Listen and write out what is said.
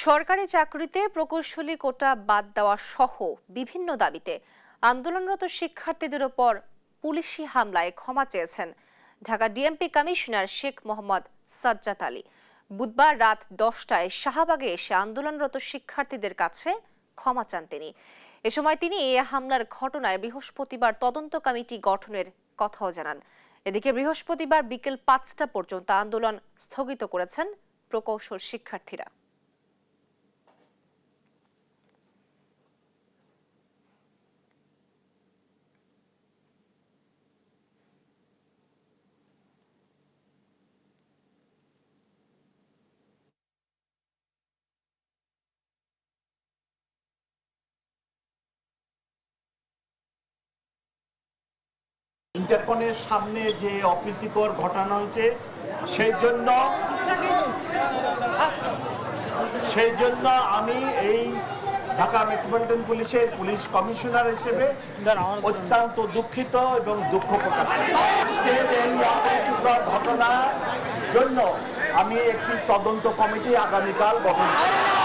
সরকারি চাকরিতে প্রকৌশলী কোটা বাদ দেওয়া সহ বিভিন্ন দাবিতে আন্দোলনরত শিক্ষার্থীদের ওপর পুলিশি হামলায় ক্ষমা চেয়েছেন ঢাকা ডিএমপি কমিশনার শেখ মোহাম্মদ সাজ্জাদ আলী। বুধবার রাত 10টায় শাহবাগে এসে আন্দোলনরত শিক্ষার্থীদের কাছে ক্ষমা চান তিনি। এ সময় তিনি এই হামলার ঘটনায় বৃহস্পতিবার তদন্ত কমিটি গঠনের কথাও জানান। এদিকে বৃহস্পতিবার বিকেল 5টা পর্যন্ত আন্দোলন স্থগিত করেছেন প্রকৌশল শিক্ষার্থীরা। ইন্টারকনের সামনে যে অপ্রীতিকর ঘটনা হয়েছে সেই জন্য আমি এই ঢাকা মেট্রোপলিটন পুলিশের পুলিশ কমিশনার হিসেবে অত্যন্ত দুঃখিত এবং দুঃখ প্রকাশ করছি। এই অপ্রীতিকর ঘটনার জন্য আমি একটি তদন্ত কমিটি আগামীকাল গঠন করব।